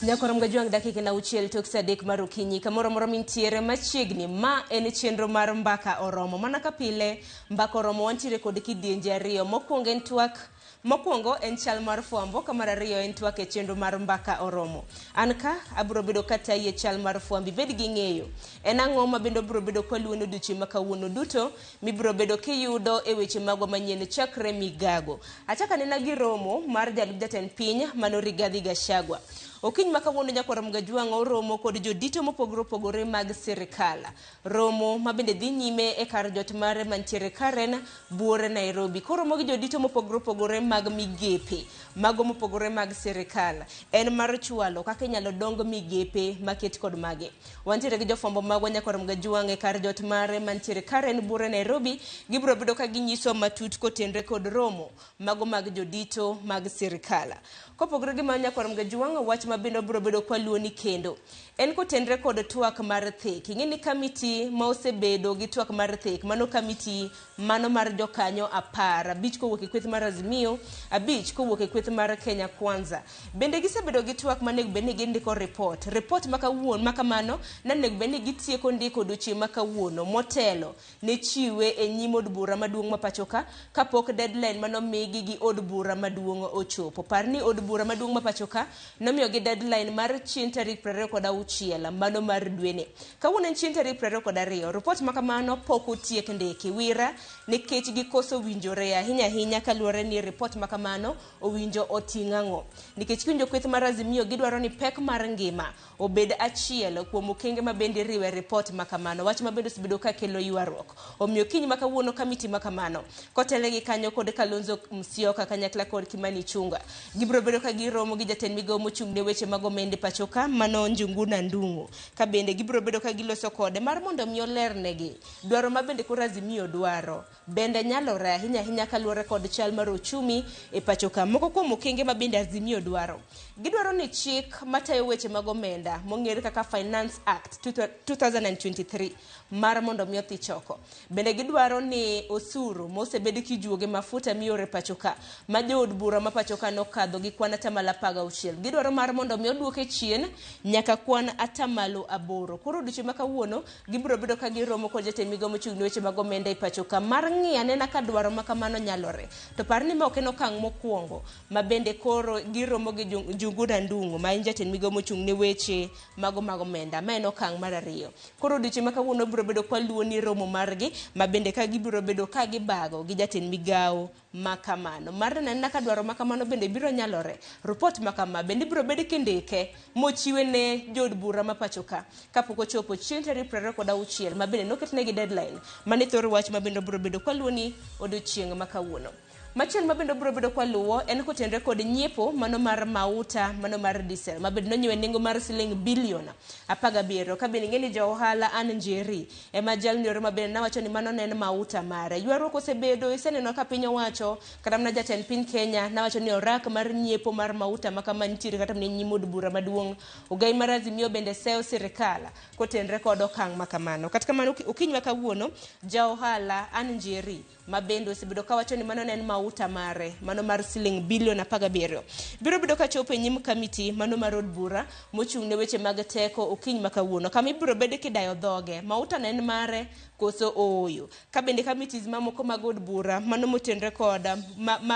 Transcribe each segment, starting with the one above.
Nyakoram gajuang dakika na uchiel tok sadek marukinyi kamoro moro mintiere machiegni ma en chenro mar mbaka oromo mana kapile mbaka oromo wantiere kod kidienje ariyo mokwongo en chal mar Fwambo ka mar ariyo en twak e chenro mar mbaka oromo. An ka abro bedo kata ye chal mar Fwambi bed gi ng'eyo en ang'o ma bendo bro bedo kwaluono duche makawuono duto mibro bedo kiyudo e weche magwa manyien chakre migago. Achaka nena gi romo mar jalub jatend piny Mano Rigathi Gachagua. Okiny makawuono Nyakoram Gajuang romo kod jodito mopogore opogore mag sirikal. Romo mabende dhi nyime e kar jot mare mantiere Karen Buore Nairobi. Koromo gi jodito mopogore opogore mag migepe mago mopogore mag sirikal. En mar chwalo kaka inyalo dong migepe maket kod mage. Wantiere gi jofwambo magwa Nyakoram Gajuang e kar jot mare mantiere Karen Buore Nairobi. Gibro bedo ka ginyiso matut kotenre kod romo mago mag jodito mag sirikal. Kopogore gi manya Nyakoram Gajuang wach mabendo bro bedo kwa luoni kendo en kotenre kod twak mar thek. Ing'eni kamiti ma osebedo gi twak mar thek mano kamiti mano mar jokanyo 10 abich kowuok e kweth mar Azimio, abich kowuok e kweth mar Kenya Kwanza. Bende gisebedo gi twak manego bende gindiko report makamano nanego bende gitieko ndiko duche makawuono motelo ne chiwe e nyim od bura maduong' mapachoka kapok deadline mano migi gi od bura maduong' ochopo. Parni od bura maduong' mapachoka nomiyo gi deadline mar chien tarik 26 mano mar dwene. Kawuono en chien tarik 22. Report makamano pok otiek ndiki wira nikech gikoso winjore ahinya kaluwore ni report makamano owinjo oting'ang'o. Nikech kinjo kweth mar Azimio gidwaro ni pek mar ngima obed achiel kuom okenge mabende riwe report makamano. Wach mabende osebedo ka kelo ywaruok. Omiyo kiny makawuono kamiti makamano kotele gi kanyo kod Kalonzo Musyoka kanyakla kod Kimani Chunga. Gibro bedo ka giromo gi jatend migawo mochung' ne weche mag omende pachoka mano Njuguna Ndung'u. Ka bende gibro bedo ka giloso kode mar mondo mi olernegi dwaro mabende kod Azimio dwaro bende nyalore ahinya kaluwore kod chal mar ochumi e pachoka. Moko kuom okenge mabende Azimio dwaro. Gidwaro ni chik matayo weche mag omenda mong'ere kaka Finance Act 2023 mar mondo mi othi choko. Bende gidwaro ni osuru mosebed kijuoge mafuta miore pachoka ma jood bura ma pachoka nokadho gi kwan atamalo 16. Gidwaro mar mondo mi oduoke chien nyaka kwan atamalo 8. Koro duche makawuono gibro bedo ka giromo kod jatend migawo mochung' ne weche mag omenda e pachoka mar ng'iyo anena ka dwaro makamano nyalore. To parni ma ok en okang' mokwongo ma bende koro giromo gi Njuguna Ndung'u ma en jatend migawo mochung' ne weche mago mag omenda ma en okang' mar ariyo. Koro duche makawuono bro bedo kwa luoni romo margi ma bende ka gibro bedo ka gibago gi jatend migawo makamano. Mar nena ka dwaro makamano bende biro nyalore. Report makama bende biro bedo kindike mochiwe ne jod bura mapachoka kapok ochopo chien tarik 26 ma bende noketnegi deadline mane thoro wach ma bende biro bedo kwa luoni odiochieng' makawuono. Machiel mabendo bro bedo kwa luo en kotenre kod nyiepo mano mar mauta mano mar diesel mabende nonyiewe nengo mar siling bilion 17. Ka bende ng'eni ja ohala an Njeri ema jal nyoro mabende nawacho ni mano nen mauta mare. Ywaruok osebedo iseneno ka piny owacho kata mana jatend piny Kenya nawacho ni orak mar nyiepo mar mauta makama nitiere kata mana nyim od bura maduong'. Ogai mar Azimio bende seyo sirikal kotenre kod okang' makamano. Kata kamano okiny makawuono ja ohala an Njeri mabende osebedo kawacho ni mano nen mauta mare mano mar siling bilion 17 biro bedo ka chopo e nyim kamiti mano mar od bura mochung' ne weche mag teko okiny makawuono kama ibiro bedo kidayo dhoge mauta nen mare koso oyo. Ka bende kamitis mamoko mag od bura mano motenre kod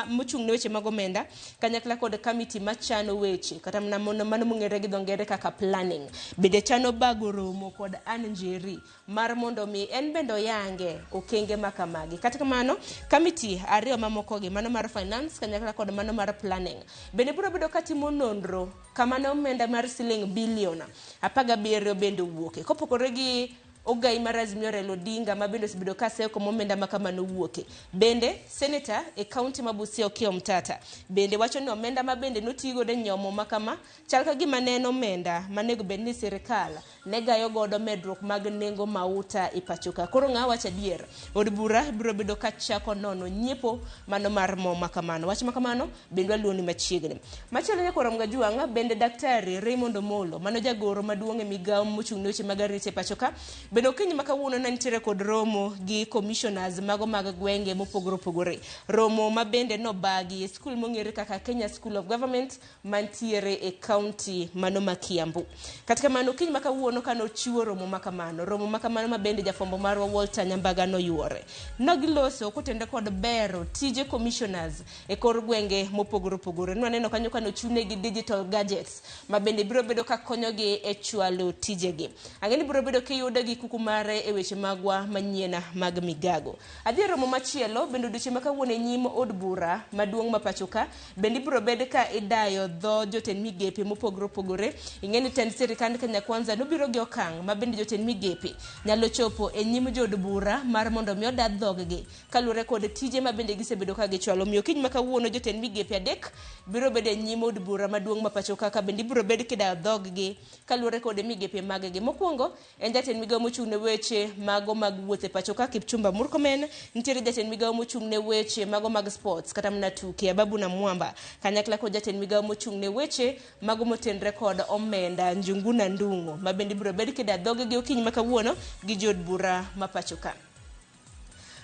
mochung' ne weche mag omenda kanyakla kod kamiti machano weche kata mano mong'ere gi dhongere kaka planning bende chano bago romo kod an Njeri mar mondo mi en bendo yange okenge makamagi. Kata kamano kamiti ariyo mamoko gi mano mar finance kanyakla kod mano mar planning bende biro bedo katimo nonro kama ne omenda mar siling bilion 17 bende wuoke kopogore gi Ogai mar Azimio Raila Odinga ma bende osebedo ka seyo komo omenda makamano wuoke. Bende senator e kaunti ma Busia Okiya Omtata bende wacho ni omenda ma bende notigo de nyomo makama chal ka gima ne en omenda manego bed ni sirikal ne gayo godo medruok mag nengo mauta e pachoka. Koro ng'a wacho adier od bura biro bedo ka chako nono nyiepo mano mar mo makamano. Wach makamano bende waluoni machiegni. Machielo Nyakoram Gajuang bende daktari Raymond Omolo mano jagoro maduong' e migawo mochung' ne weche mag arita e pachoka Bende okinyi ma kawuono nantiere kod romo gi commissioners mago mag gwenge mopogore opogore. Romo ma bende no bagi e skul mong'ere kaka Kenya School of Government mantiere e county mano ma Kiambu. Katika mano okinyi ma kawuono kano chiwo romo makamano ma bende jafwambo marwa Walter Nyambaga no yuore. Nogiloso kotende kod bero tije commissioners e kor gwenge mopogore opogore. Nwaneno kanyo kano chune gi digital gadgets ma bende biro bedo ka konyogi e chwalo tijegi. Ang'eni biro bedo kiyudo gi kuku mare e weche magwa manyiena mag migago. Adhi romo machielo bende duche ma kawuono e nyim od bura maduong' ma pachoka bende biro bedo ka idayo dho jotend migepe mopogore opogore. Ing'eni tend sirikand Kenya Kwanza nobiro gi okang' ma bende jotend migepe nyalo chopo e nyim jod bura mar mondo mi odad dhoggi kalure kod tije ma bende gisebedo ka gichwalo. Miyo kiny ma kawuono jotend migepe adek biro bedo e nyim od bura maduong' ma pachoka ka bende biro bedo kidayo dhoggi kalure kod migepe maggi. Mokwongo en jatend migawo mochung' ne weche mago mag wuothe pachoka Kipchumba Murkomen, nitiere jatend migawo mochung' ne weche mago mag sports kata mna tuke Ababu na Mwamba, kanyakla kod jatend migawo mochung' ne weche mago motenre kod omenda Njunguna Ndung'o ma bende biro bedo kidayo dhoggi okinyi ma kawuono gi jod bura ma pachoka.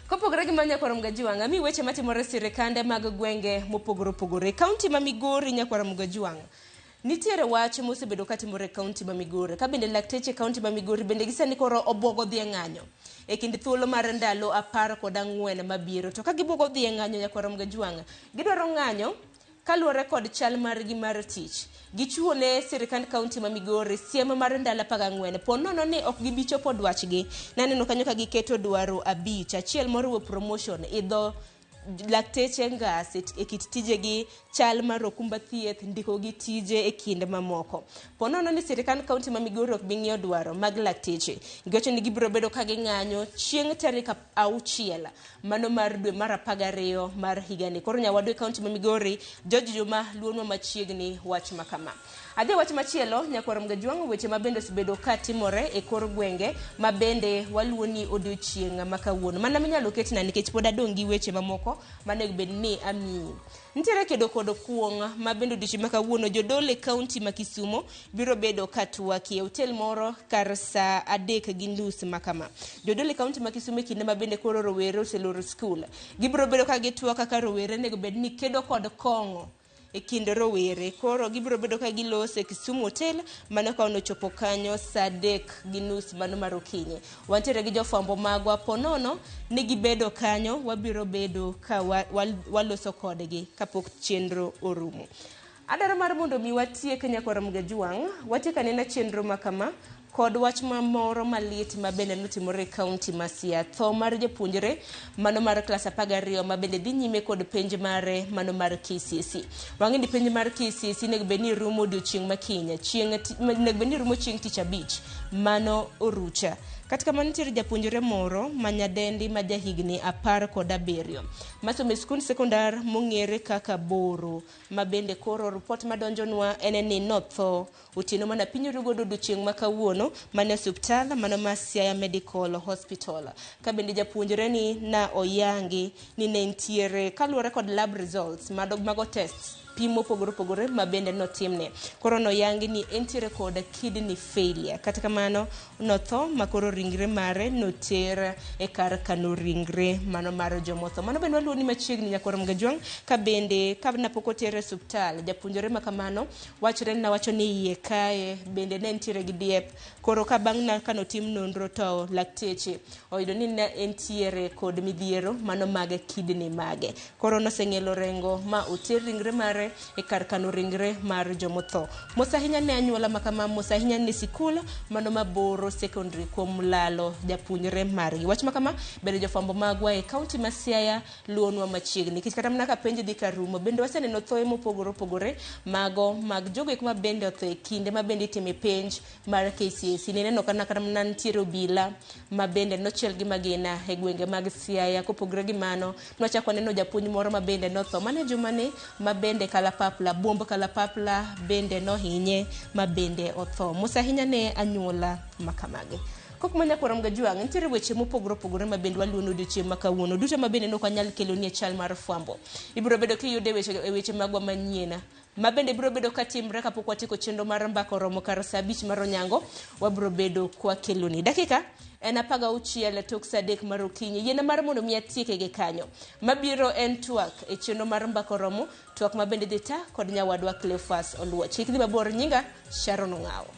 Kopogore gi manya kwarom gajiwanga mi weche matimore sirikande mag gwenge mopogore opogore. Kaunti ma Migori nyakwarom gajiwanga nitiere wach mosebedo katimore kaunti ma Migori. Ka bende lakteche kaunti ma Migori bende gisani koro obwogo dhi ng'anyo e kind thuolo mar ndalo 14 mabiro. To ka gibwogo dhi ng'anyo nyakwarom gajiwanga gidwaro ng'anyo kaluore kod chal margi mar tich. Gichuo ne sirikand kaunti ma Migori siem mar ndalo 14 po nono ni ok gibichopo dwachgi. Naneno kanyo ka giketo dwaro 5, achiel moriwo promotion idho lakteche ngas e kit tijegi, chal mar okumba thieth, ndiko gi tije e kinde mamoko. Po nono ni sirikand kaunti ma Migori ok bing'iyo dwaro mag lakteche. Giwacho ni gibiro bedo ka ging'anyo chieng' tarik 6 mano mar dwe mar 12 mar higani. Koro nyawadwe kaunti ma Migori George Juma luonwa machiegni wach makama. Adhi wach machielo nyakwarom gajiwang' weche ma bende osebedo ka timore e kor gwenge ma bende waluoni odiochieng' ma kawuono. Mana minyalo ketna nikech pod adong' gi weche mamoko manego bed ni amiyi. Nitiere kedo kod kuong' ma bende odiochieng' ma kawuono jodole kaunti ma Kisumo biro bedo ka twaki e hotel moro kar saa 3:30 makama. Jodole kaunti ma Kisumo kinde ma bende koro rowere oseloro skul. Gibiro bedo ka gitwaka ka rowere nego bed ni kedo kod kong'o e kind rowere. Koro gibiro bedo ka gilose Kisumu hotel mano ka ochopo kanyo saa 3:30 mano mar okinyi. Wantiere gi jofwambo magwa po nono ni gibedo kanyo, wabiro bedo ka waloso kodgi kapok chenro orumo. Adaro mar mondo mi watiek nyakwarom gajiwang' watiek anena chenro makama kod wach mamoro malit ma bende notimore e kaunti ma Siaya. Tho mar japuonjre mano mar klas 12 ma bende dhi nyime kod penj mare mano mar KCSE. Wang'e ni penj mar KCSE nego bed ni rumo odiochieng' makinya, nego bed ni rumo chieng' tich abich mano orucha. Katika manitiere japuonjre moro ma nyadendi ma jahigni 17 masomo e skund sekondar mong'ere kaka Boro ma bende koro report madonjonwa en ni notho otieno mana piny rugodo odiochieng' ma kawuono mane osiptal mano ma Siaya Medical Hospital. Ka bende japuonjre ni na oyangi ni ne ntiere kaluore kod lab results mago tests pim mopogore opogore ma bende notimne. Koro noyangi ni entiere kod kidney failure. Kata kamano notho makoro ringre mare noter e kar kano ringre mano mar jomotho. Mano bende waluoni machiegni nyakwarom gajiwang' ka bende ka napok otere osiptal japuonjre ma kamano wachre na wacho ni iye kae bende ne ntiere gi diep. Koro ka bang' na kano tim nonro to lakteche oyudo ni ne entiere kod midhiero mano mag kidney mage. Koro noseng'elo rengo ma oter ringre mare e kar kano ringre mar jomotho. Mosahinya ne anyuola makama, mosahinya ne sikul mano maboro secondary kuom lalo japuonjre margi. Wach makama bende jofwambo magwa e kaunti ma Siaya luonwa machiegni. Kich kata mana ka penj dhi karumo bende waseneno thoe mopogore opogore mago mag jogo ma bende otho e kinde ma bende itime penj mar KCSE. Neneno kana kata mana ntiere obila ma bende nochiel gi magina e gwenge mag Siaya. Kopogore gi mano nwachako neno japuonj moro ma bende notho mane jumani ma bende kalapapla bomb kalapapla bende nohinye ma bende otho. Mosahinya ne anyuola makamage. Kok manya kwarom gajiwang' nitiere weche mopogore opogore ma bende waluono odiochieng' ma kawuono duto ma bende nok anyal kelo ni e chal mar Fwambo. Ibiro bedo kiyude weche magwa manyiena ma bende biro bedo katimre kapok watieko chenro mar mbaka oromo kar saa 5 mar onyango wabiro bedo kwa keloni dakika en 16 tok saa 3 mar okinyi. Yiena mar mondo mi atieke gi kanyo. Mabiro en twak e chenro mar mbaka oromo, twak mabende dhi ta kod nyawadwa Cleophas Oluoch. Kik dhi mabor, nyinga Sharon Ong'aw.